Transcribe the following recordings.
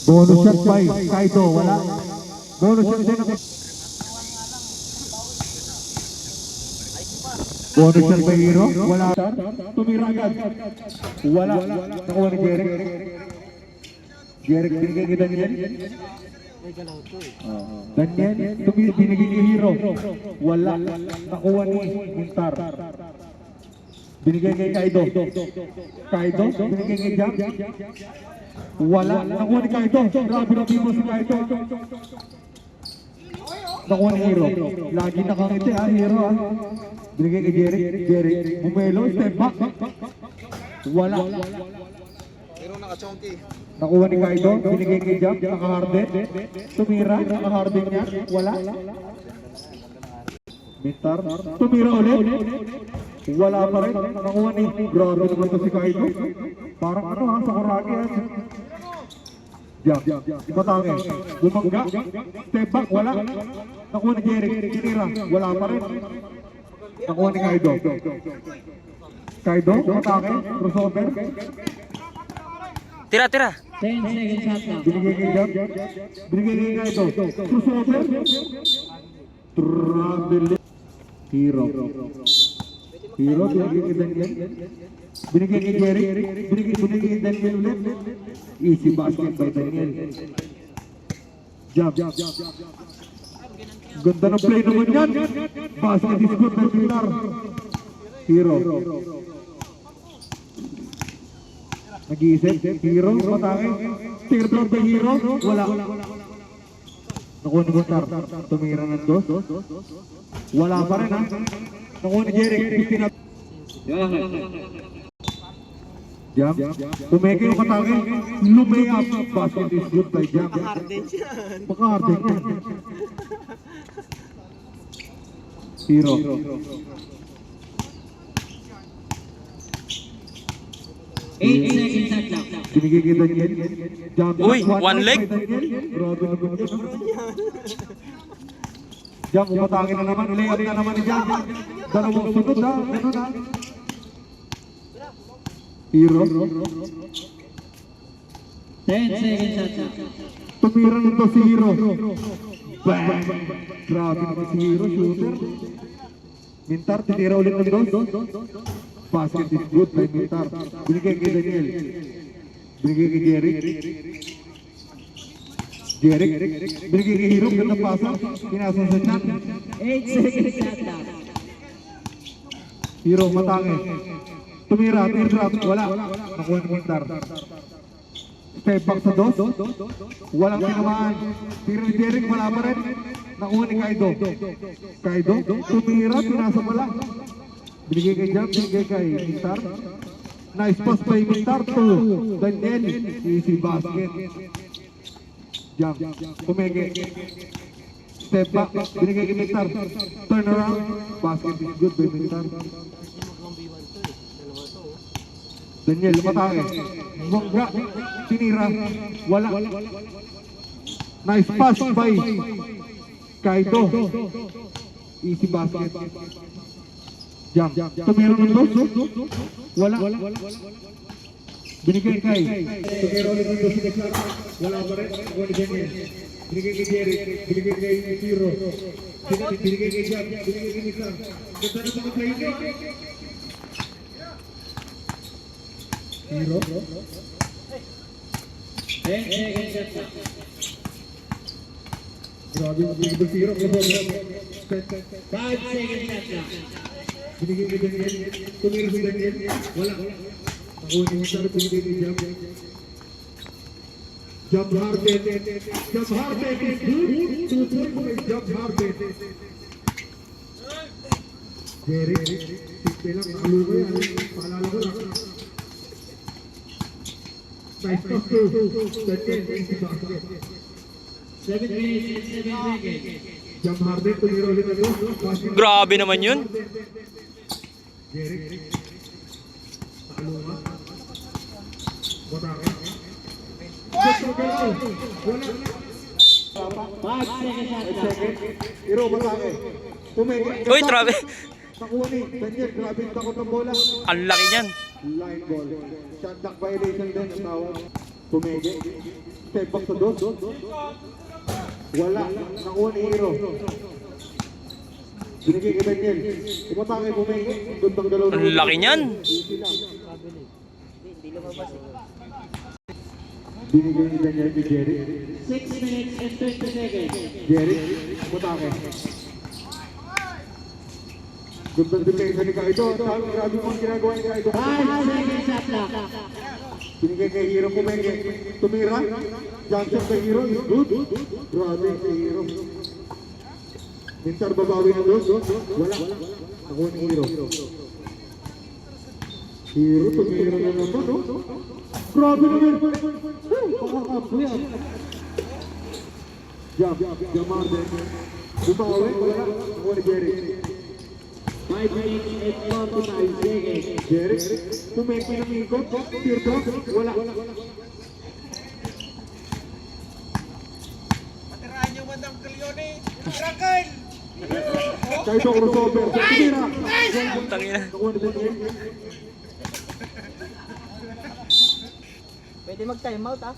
Bonus shot by Kaido, wala. Bonus shot din ako. Bonus shot by Hero, wala. Tumira agad. Wala. Nakuha ni Jeric. Jeric, binigay ni Daniel. Daniel, binigay ni Hero. Wala. Nakuha ni Muntar. Binigay kay Kaido. Kaido, binigay kay Jam. Wala. Nakuha ni Kaido. Grabe na bimo si Kaido. Nakuha ni Hero. Lagi nakangiti ha, Hero ha. Binigay kay Jeric. Jeric, bumelo, step back. Wala. Hero nakachonky. Nakuha ni Kaido. Binigay kay Jam. Nakaharden. Tumira. Nakaharden niya. Wala. Mintar. Tumira ulit. Wala pa rin. Nakuha ni. Grabe naman ito si Kaido. Parang ano ha, sa Kuragi ha. Jam. Ibatange. Bumangga. Step back. Wala. Nakuha ni Jeric. Kinira. Wala pa rin. Nakuha ni Kaido. Kaido. Ibatange. Crossover. Tira, tira. 10 seconds shot now. Binigay kay Jam. Binigay kay Kaido. Crossover. Travel. Hero. Hero, binigay kay Daniel. Binigay kay Jeric. Binigay kay Daniel ulit. Easy basket by Daniel. Jam. Ganda ng play naman yan. Basket is good by Pilar. Hero. Nag-iisip. Hero, matake. Teardrop by Hero. Wala. Nakuha ni Muntar. Tumira ng dos. Wala pa rin ha. Nakuha ni Jeric. 15 up. Jam. Pumeke yung katake. Lumayap. Basket is good by Jam. Harden yan. Baka harden yan. Hero. Eight seconds shot now. Binigay kay Daniel. Jam. Uy, one leg. Grabe naman yun. Jam, umatake na naman. Layup na naman ni Jam. Dalawang sunod ha. Ganun ha. Hero. 10 seconds shot now. Tumira nito si Hero. Bang! Grabe naman si Hero, shooter. Mintar, tinira ulit ng dos. Basket is good by Mintar. Binigay kay Daniel. Binigay kay Jeric. Jeric. Binigay kay Hero. Ganda pasa. Pinasa sa chan. 8 seconds shot now. Hero, matange. Tumira, teardrop. Wala. Nakuha ni Mintar. Step back sa dos. Walang tinamaan. Tira ni Jeric, wala pa rin. Nakuha ni Kaido. Kaido, tumira, pinasa pala. Binigay kay Jam, binigay kay Mintar. Nice pass by Mintar to Daniel. Easy basket. Jam, pumege. Step back, binigay kay Mintar. Turn around. Basket is good by Mintar. Daniel, matake. Mongga, tinira. Wala. Nice pass by Kaido. Easy basket. Jam. Tumira ng dos. Wala. Binigay kay. Tumira ulit ng dos. Wala pa rin. Binigay kay Jeric. Binigay kay Hero. Binigay kay Jam. Binigay kay Mintar. Ganda na mga play niya. Hero. 10 seconds shot now. Grabe yung bigil si Hero. 5 seconds shot now. Binigay kay Daniel. Tumira si Daniel. Wala. Nakuha ni Mintar. Binigay kay Jam. Jam Harden. Jam Harden is good. 2 points by Jam Harden. Jeric. Sikte lang. Nakaluko yan. Paalala ko lang. Nice pass to Daniel. Easy basket. 7 minutes and 7 seconds. Jam Harden. Tumira ulit ng dos. Grabe naman yun. Jeric. Nakaluka. Botake. Wala. 5 seconds shot now. Hero, matake. Pumeke. Uy, trabe. Nakuha ni Daniel. Grabe yung takot ng bola. Ang laki niyan. Line ball. Shot clock violation din ang tawag. Pumege. Step back sa dos. Wala. Nakuha ni Hero. Binigay kay Daniel. Umatake pumege. Gundang dalaw. Ang laki niyan. Easy lang. Binigay ni Daniel kay Jerry. 6 minutes and 20 seconds. Jerry. Umatake. Gundang depensa ni Kaido. Grabe mo ang ginagawa ni Kaido. 5 seconds shot clock. Binigay kay Hero pumege. Tumira. Johnson kay Hero is good. Grabe kay Hero. Mintar babawi ng dos. Wala. Nakuha ni Hero. Hero tumira na naman, no? Grabe naman. Pakakapo yan. Jamar din. Bumawi. Wala. Nakuha ni Jerry. 5 minutes and 45 seconds. Jerry. Pumeke ng ikot. Tirto. Wala. Patirahan yung Madam Cleone. Rakal! Kahit ako crossover. Tumira. Tangina. Nakuha ni Daniel. Pwede mag-time out ah.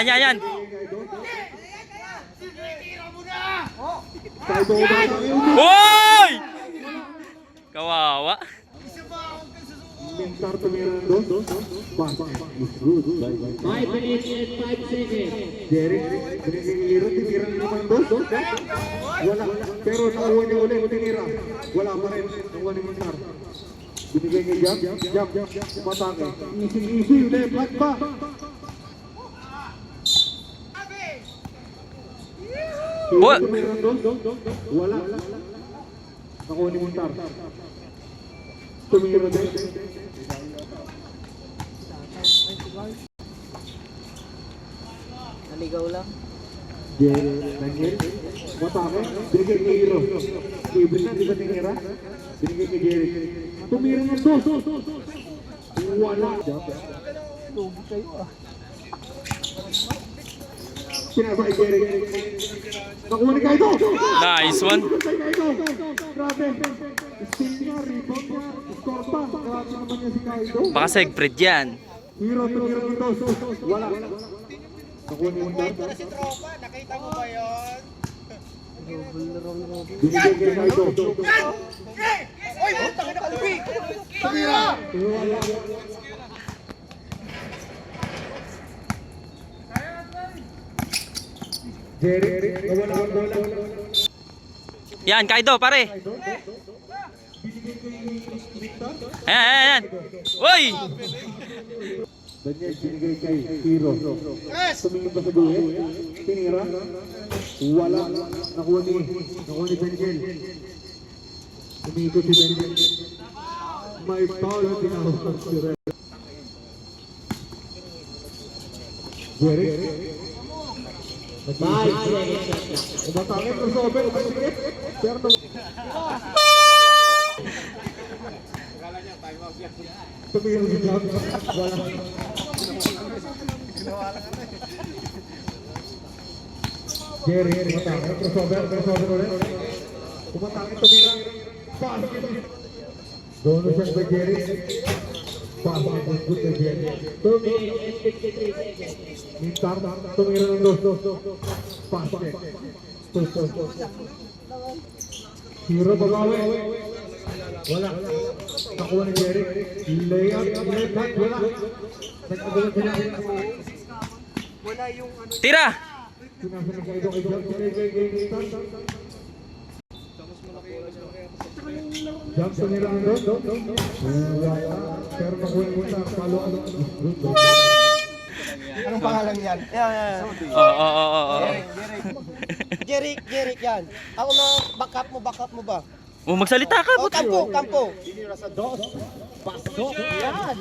Yan. Kaido umatake. Hoy! Kawawa. Mintar tumira ng dos. Bang. Is good. 5 minutes and 5 seconds. Jerry, binigay ni Hero, tinira ni naman dos. Wala. Pero nakuha niya ulit, tinira. Wala pa rin. Nakuha ni Mintar. Binigay ni Jam. Matake. Easy. Ulit. Flat pa. What? Tumira ng dos. Wala. Nakuha ni Mintar. Tumira din. Naligaw lang. Jerry, Daniel. Matake. Binigay ni Hero. Libre na, di ba tinira? Binigay ni Jerry. Tumira ng dos. Wala. Lugi kayo ah. Pinasa kay Jerry. Nakuha ni Kaido. Nice one. Kay Kaido. Grabe. Steal niya, rebound niya, score pa. Grabe naman niya si Kaido. Baka Segfred yan. Hero, tumira ng dos. Wala. Nakuha ni Mundar. Si Tropa, nakita mo ba yun? Binigay kay Kaido. Oy, putang ina kalbi! Tumira! Wala. Jerry, nawala ang bola. Yan, Kaido, pare. Ayan. Uy! Daniel, binigay kay Hero. Tumingin pa sa buhay. Tinira. Wala. Nakuha ni Daniel. Tumikot si Daniel. May foul na tinawag si Red. Jerry. 5 seconds shot clock. Umatake ko sa open. Umatake. Pero tumingin si Jam. Wala. Jerry, umatake. Crossover ulit. Umatake, tumira. Pass. Dono siya kay Jerry. Pass. Good kay Jerry. 2 minutes and 53 seconds. Mintar, tumira ng dos. Pass. Hero babawi. Wala. Nakuha ni Jerry. Layup. Wala. Nagkagulat sila. Wala yung ano. Tira! Sinasa ng Kaido kay Jam. Kay Mintar. Jam tumira ng dos. Wala. Pero nakuha ni Mintar. Follow. Anong pangalan yan? Yan. Oo. Jeric yan. Ako na backup mo ba? Magsalita ka. Oh, kampo. Pasok. Yan.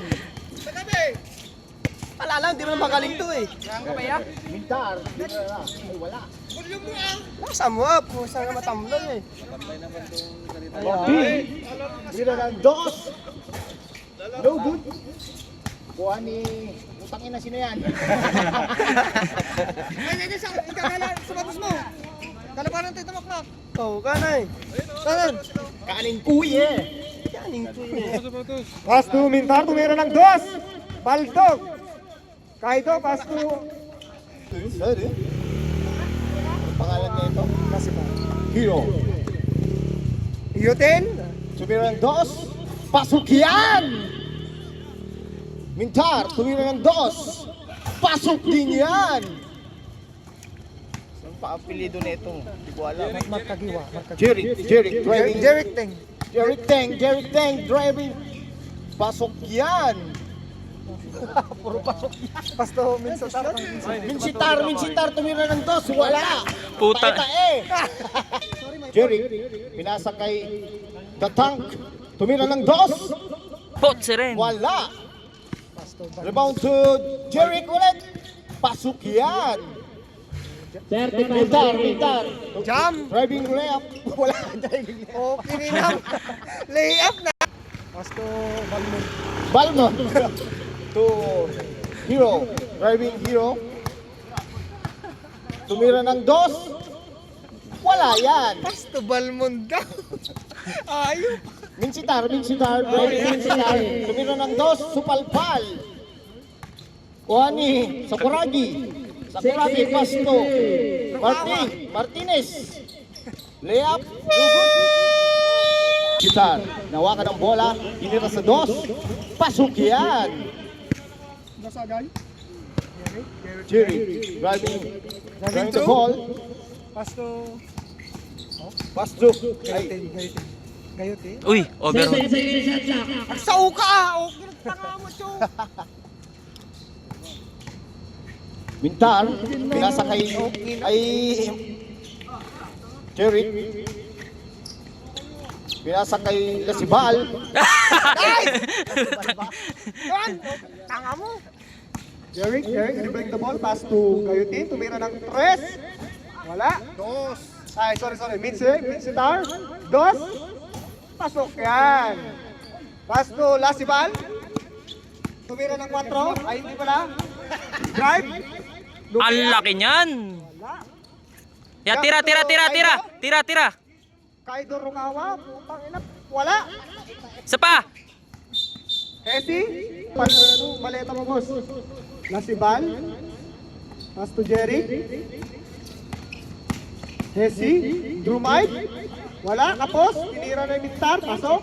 Wala lang, di naman magaling to eh. Mintar. Ay, wala. Nasa mo up, saan ka matamlay eh. Tira ng dos. No good. Kuha ni utangin na sino yan. Ay, sa batos mo. Kalabanan tayo tumaknak. Oo, kanay. Kanan. Kanin kuya. Kaning to eh. Pass to Mintar, tumira ng 2. Baldog. Kaido, pass to Sorry. Ang pangalan niya ito? Lasiban. Hero. Iyutin. Tumira ng 2. Pasok yan! Mintar, tumira ng 2. Pasok din yan! Saan pa apelido nito? Hindi ko alam. Markagiwa. Jeric driving. Jeric Teng. Jeric Teng driving. Pasok yan! Puro pasok yan. Pass to Mintar. Minsitar, tumira ng 2. Wala! Puta. Tae-tae. Jeric, pinasa kay The Tank. Tumira ng 2. Potse rin. Wala! Rebound to Jeric ulit. Pasok yan! 30 Mintar. Jam. Driving layup. Wala driving layup. Okay ninang. Layup na. Pass to Balmon. Balmon. To Hero. Driving Hero. Tumira ng 2. Wala yan. Pass to Balmon daw. Ayop. Minsitar. Driving Minsitar. Tumira ng 2. Supalpal. Kuhani. Sakuragi. Pass to Martinez. Layup. Minsitar. Nawakan ang bola. Inira sa 2. Pasok yan. Nasagay. Jerry driving the ball. Pass to Pass to ay Gayotin. Uy, 7 overhold. seconds shot clock. Agsaw ka! Okay, tanga mo, Cho. Mintar pinasa kay Jerry. Pinasa kay Lasibal. Yan! Tanga mo. Jeric, dribbling the ball. Pass to Gayotin. Tumira ng 3. Wala. 2. Ay, sorry. Minsitar. 2. Pasok yan. Pass to Lasibal. Tumira ng 4. Ay, hindi pala. Drive. Ang laki niyan. Ya, tira. Kaido Rungawa. Putang ina. Wala. Isa pa. Esi. Maleta mo, boss. Lasibal. Pass to Jerry. Hesi. Drumay. Wala. Kapos. Tinira na yung Mintar. Pasok.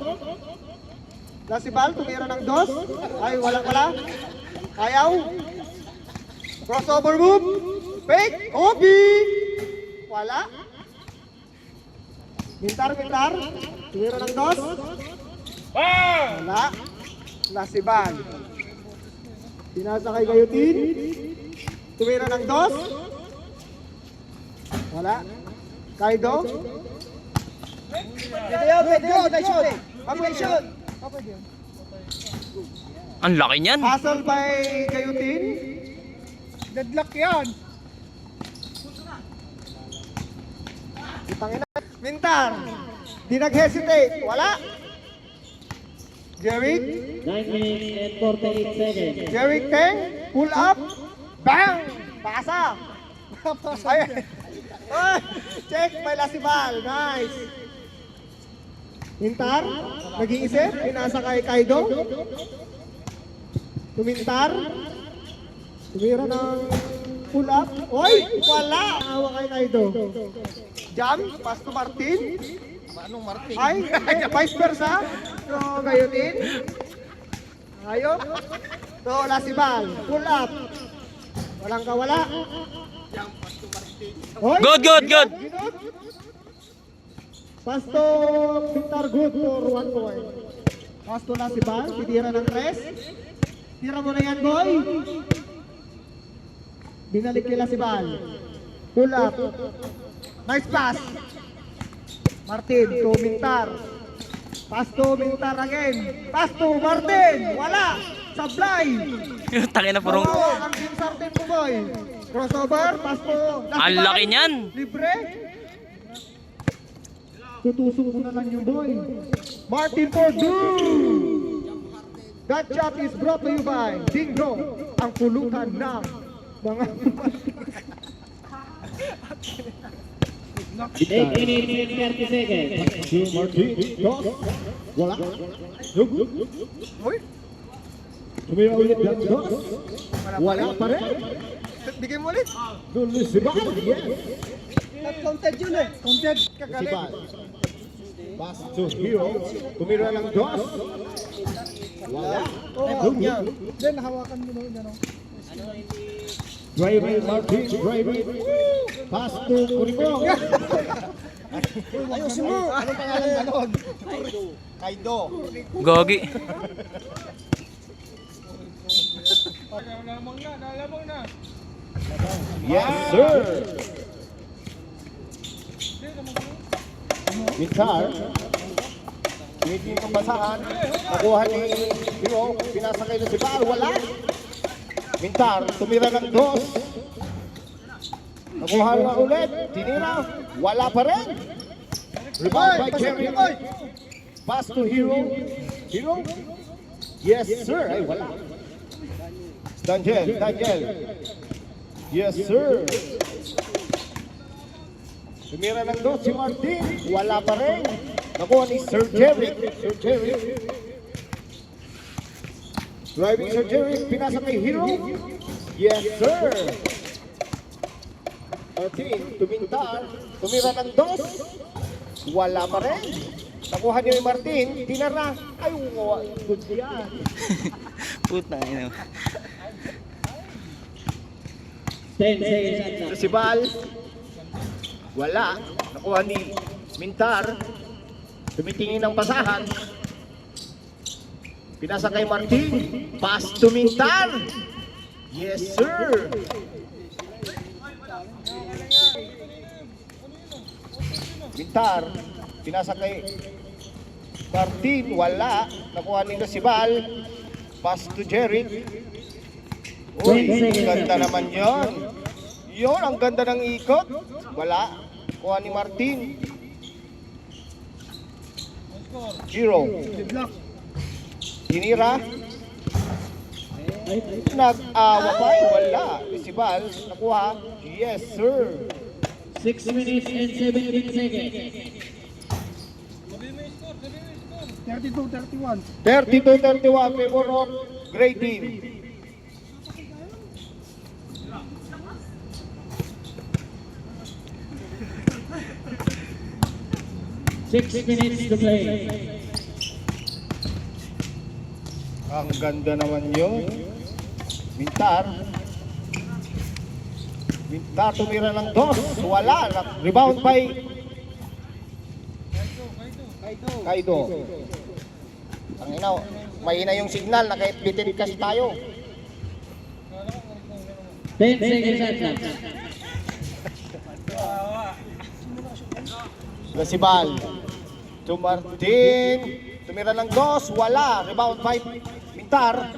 Lasibal. Tumira ng 2. Ay, wala. Ayaw. Crossover move. Fake. Obi. Wala. Mintar. Tumira ng 2. Wala. Lasibal. Pinasa kay Gayotin. Tumira ng 2. Wala. Kaido. Pwede yun. Ang laki niyan. Hustle by Gayotin. Deadlock yan. Itangina. Mintar. Di nag-hesitate. Wala. Jeric. 9 minutes and 48 seconds. Jeric Teng. Pull up. Bang! Pasa. Ay. Check by Lasibal. Nice. Mintar. Nag-iisip. Pinasa kay Kaido. Tumintar. Tumira ng pull up. Oy! Wala! Awa kay Kaido. Jam. Pass to Martin. Anong Martin? Ay, vice versa. So, Gayotin. Ayok. So, Lasibal. Pull up. Walang kawala. Hoy, Good. Ginod. Pass to Victor Good for 1 point. Pass to Lasibal. Titira ng 3. Tira mo na yan, boy. Binalik kay Lasibal. Pull up. Nice pass. Martin to Mintar. Pass to Mintar again. Pass to Martin. Wala. Sablay. Tangina na purong. Oo, ang team sartin mo, boy. Crossover. Pass to Lasibal. Ang laki niyan. Libre. Tutusok mo na lang yung boy. Martin for two. That shot is brought to you by Dingo. Ang pulutan ng mga... 8 minutes and 30 seconds. Si Martin, dos. Wala. No good. Tumira ulit ng dos. Wala pa rin. Bigay mo ulit. Dulo si Bal. Yes. Counted yun eh. Counted. Si Bal. Pass to Hero. Tumira ng dos. Wala. No good. Then, hawakan mo na yun. Driving Martin, driving. Pass to Curicó. Ayusin mo. Anong pangalan ka nun? Kaido. Gogi. Yes, sir. Mintar. Tinitin ng basahan. Nakuha ni Hero. Pinasakay na si Bal. Wala. Mintar. Tumira ng dos. Nakuha na ulit. Tinira. Wala pa rin. Rebound by Jerry. Pass to Hero. Hero. Yes, sir. Ay, wala. Daniel. Yes, sir. Tumira ng dos si Martin. Wala pa rin. Nakuha ni Sir Jerry. Driving Sir Jerry. Pinasa kay Hero. Yes, sir. Martin, tumintar. Tumira ng dos. Wala pa rin. Nakuha niyo ni Martin. Tinara. Ay, good yan. Puta. 10 seconds at now. Si Bal. Wala. Nakuha ni Mintar. Tumitingin ng pasahan. Pinasa kay Martin. Pass to Mintar. Yes, sir. Mintar. Pinasa kay Martin. Wala. Nakuha nila si Bal. Pass to Jerry. Uy, ang ganda naman yun. Yun, ang ganda ng ikot. Wala. Kuha ni Martin. Hero. Tinira. Nag-awa pa. Wala. Si Bal. Nakuha. Yes, sir. 6 minutes and 17 seconds. 32-31. 32-31. Favor of Gray Team. Six minutes to play. Ang ganda naman yun. Mintar. Mintar tumira ng dos. Wala. Rebound by Kaido. Ang ina, mahina yung signal. Nakabitin kasi tayo. 10 seconds at now. Gasibal. To Martin. Tumira ng dos. Wala. Rebound by Mintar.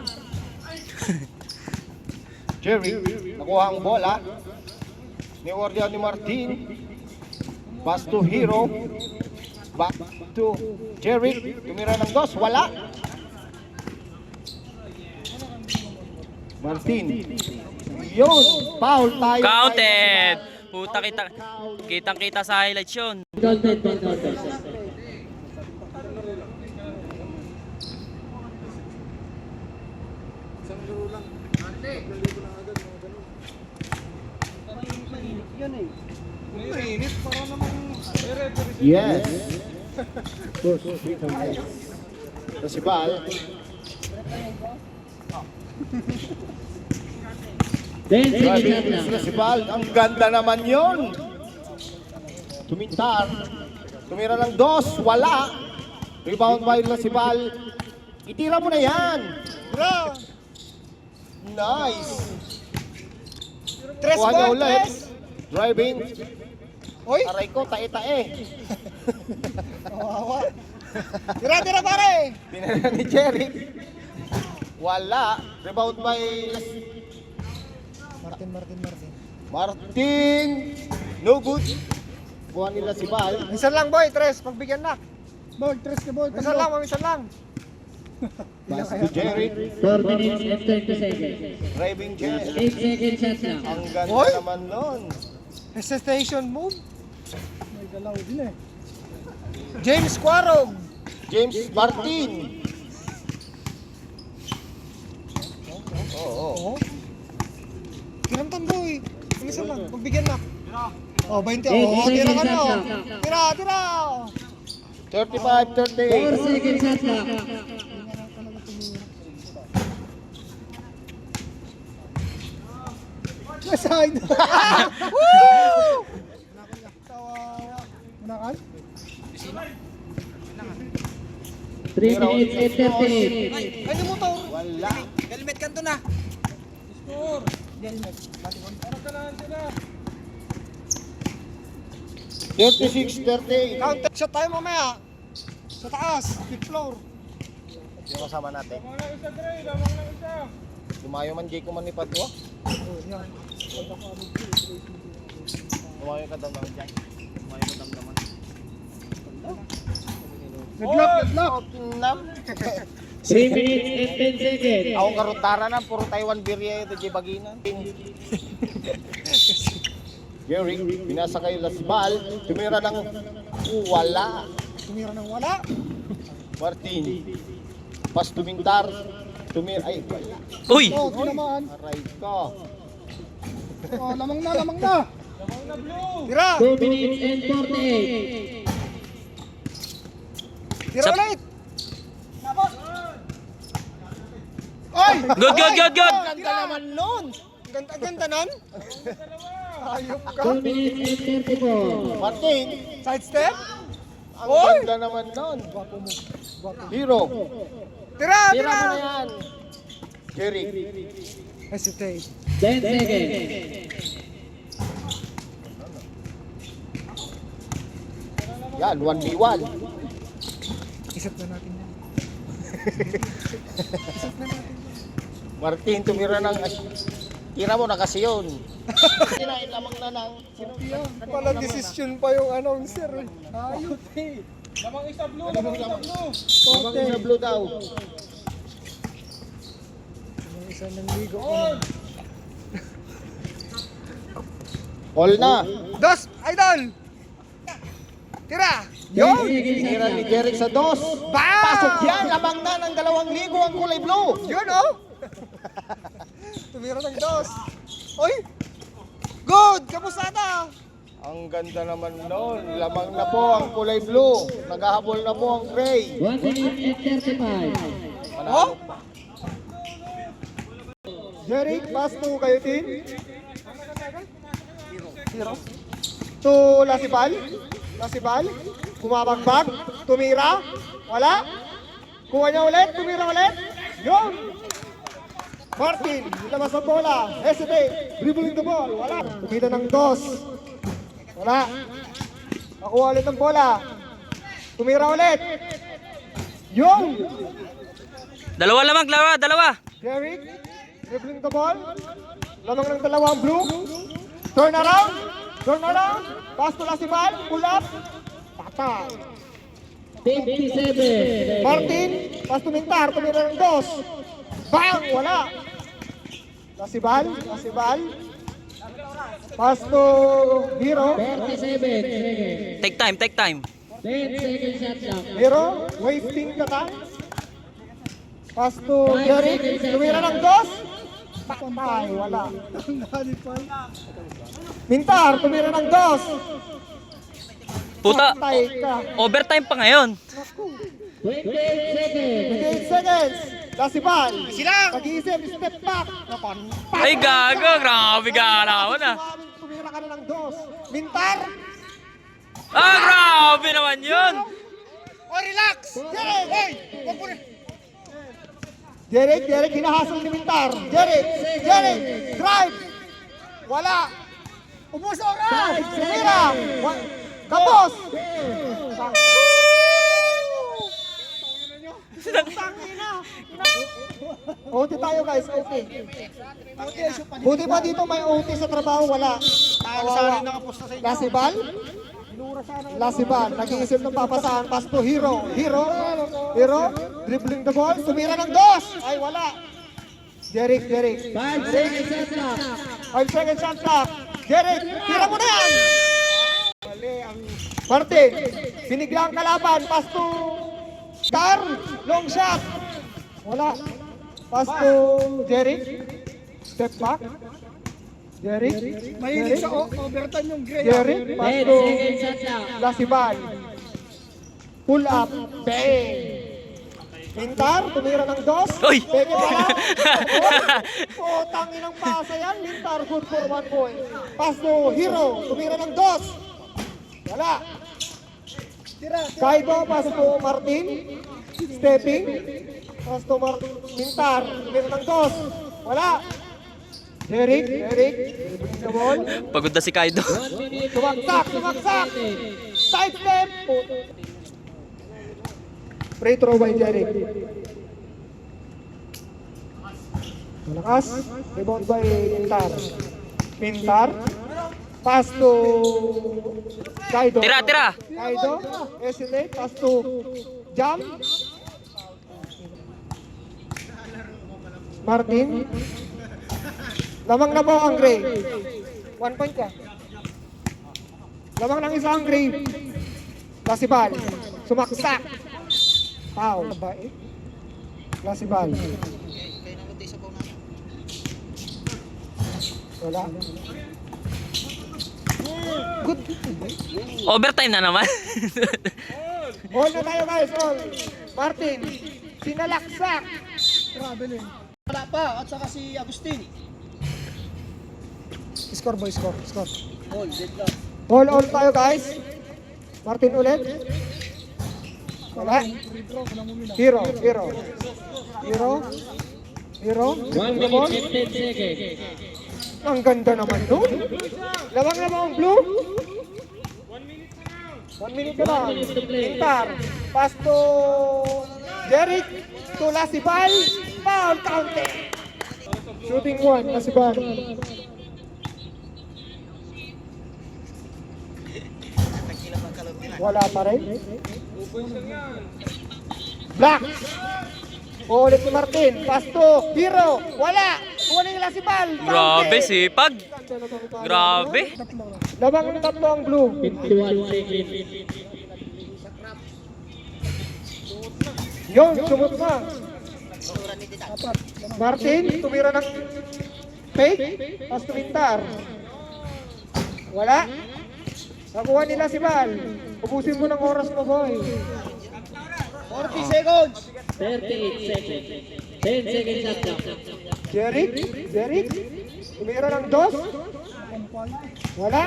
Jerry. Nakuha ang bola. Niwardiyan ni Martin. Pass to Hero. Back to Jerry. Tumira ng dos. Wala. Martin. Yun. Foul tayo. Counted. Puta, kitang-kita sa highlights yun. Counted. Yes. Ito si Bal. 10 seconds at now. Ito si Bal. Ang ganda naman yun. Tumintar. Tumira ng dos. Wala. Rebound by si Bal. Itira mo na yan. Nice. Kuha niya ulit. Driving. Aray ko, tae-tae. Tira pare. Tinira ni Jerry. Wala. Rebound by Martin. No good. Kuha nila si Bal. Minsan lang boy, tres. Pagbigyan na. Boy, tres ka boy. Minsan lang. Pass to Jerry. 4 minutes and 30 seconds. Driving Jerry. 8 seconds at now. Ang ganda Hoy! naman nun. Hesitation move. James Quarog. James Martin. Oo. Kinamtan boy. Kumisan lang. Magbigyan na. Oh, 20. Oh, tira ka na. Tira. 35, 38. 4 seconds shot clock. Side. Woo! Unakan? 3 minutes and 38. Ano mo to? Wala. Helmet kanto na. Score. Helmet. 36, 38. Counter shot tayo mamaya. Sa taas, fifth floor. Yung kasama natin. Lumayo man, Jay, ko man ni Padua. Lumayo ka daw naman, Jay. Lumayo ka daw naman. Naglock. 3 minutes and 10 seconds. Akong karutara na, puro Taiwan Birya ito, Jay Baginan. Gary, binasa kay Lasbal, tumira ng wala. Tumira ng wala. Martin, pas tumintar, ay, wala. Uy! Oh, di naman. Aray ka. Oh, lamang na. Tira. 2 minutes and 48. Tira ulit. Ay! Good! Ganda naman nun. Ganda nun. Ayop ka. 2 minutes and 34. Martin, Side step. ang Oy! ganda naman nun. Hero, Tira. tira mo na yan. Jerry, Hesitate. 10 seconds. yan, 1v1. Isip na natin yan. Martin, tumira ng, tira mo na kasi yun. Kinain lamang na ng, Walang desisyon pa yung announcer. Ayop eh. lamang sa blue daw. Yung isa ng ligo. All na. Dos! Idol! Tira! 10 Yun! seconds shot Tira ni clock. Jeric sa dos. Bam! Pasok yan, lamang na ng 2,000 ang kulay blue. Yun oh! Tumira ng dos. Oy! Good! Kamusada! Ang ganda naman nun. Lamang na po ang kulay blue. Naghahabol na po ang gray. 1 minute and 35. Oh! Jeric, pass to kayo team. Hero. To Lasibal. Kumabagbag. Tumira. Wala. Kuha niya ulit. Tumira ulit. Yun. Martin, labas ang bola. Hesitate. Dribbling the ball. Wala. Tumida ng dos. Wala. Nakuha ulit ng bola. Tumira ulit. Yun. Dalawa. Derrick, dribbling the ball. Lamang ng dalawang blue. Turn around. Pass to Lasibal. Pull up. Patay. 57. Martin, pass to Mintar. Tumira ng dos. Bang! Wala. Lasibal. Pass to Hero. 47 seconds. Take time. 10 seconds shot clock. Hero, wasting ka ta. Pass to Derrick. Tumira ng dos. Patay. Wala. Mintar, tumira ng dos. Puta, Patay ka. overtime pa ngayon. 28 seconds. 28 seconds. Lasibal. Pag-iisip, step back. Ay gago, grabe galawan ah. Tumira ka na ng dos. Mintar. Ah, grabe naman yun. Oh, relax. Derek. Derek, hinahasol ni Mintar. Derek, drive. Wala. Ubus oras. Tumira. Kapos. OT tayo guys, OT. Buti pa dito may OT sa trabaho, wala. Lasibal, nag-iisip ng papasahan, pass to Hero, dribbling the ball, tumira ng dos, ay wala. Derek, 5 seconds shot clock. 5 seconds shot clock. Derek, tira mo na yan! Mali ang Martin, binigla ang kalaban. Pass to Star. Long shot. Wala. Pass to Jeric. Step back. Jeric. Mahilig sa overtime yung Gray. Jeric. Pass 10 to seconds shot clock. Lasiban. Pull up. Bang. Mintar, tumira ng dos. Uy! Peke pala. Putang inang pasa yan. Mintar, good for 1 point. Pass to Hero, tumira ng dos. Wala. Kaido, pass to Martin. Stepping. Pass to Mintar, tumira ng dos. Wala. Jeric. The ball. Pagod na si Kaido. 1 minute. Sumaksak. Side step. Free throw by Jeric. Malakas. Rebound by Mintar. Pass to Kaido. Tira! Kaido. Hesitate. Pass to Jam. Martin. Lamang na po ang Gray. 1 point ka. Lamang ng isa ang Gray. Lasibal. Sumaksak. Foul. Babae. Lasibal. Wala. Good. Overtime na naman. All na tayo guys. All. Martin. Sinalaksak. Wala pa, at saka si Agustin. Score boy. Score. All, deadlock. All tayo guys. Martin ulit. Wala. Hero. 1 minute 15 seconds. Ang ganda naman doon. Lawang na ba ang blue? 1 minute na lang. Mintar. Pass to Jeric. To Lasibal. Foul counted. Shooting 1. Lasibal. Wala pa rin. Black. Ulit si Martin. Pass to Hero. Wala. Wala yung Lasibal. Grabe, sipag. Grabe. Labang ng tatlo ang blue. 51 seconds. Yun, sumot na. Martin, tumira ng fake. Pass to Mintar. Wala. Nakuha nila si Bal. Ubusin mo ng oras mo, boy. 40 seconds. 38 seconds. 10 seconds shot clock. Jeric. Tumira ng dos. Wala.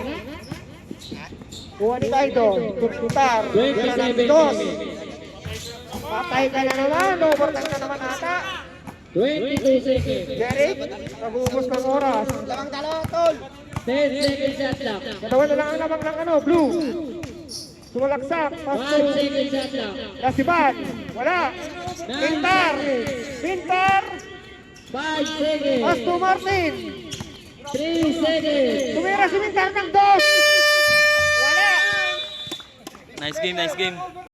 Kuha ni Kaido. Mintar. Tumira ng 27 dos. seconds. Patay ka na naman. Overtime ka naman ata. 22 seconds. Jeric, nag-uubos ng oras. Lamang dalawa, tol. 10 seconds shot clock. Dalawa na lang ang lamang ng blue. Sumalaksak. Pass 1 to second shot clock. Lasiban. Wala. Mintar. 5 seconds. Pass to Martin. 3 seconds. Tumira si Mintar ng dos. Wala. Nice game.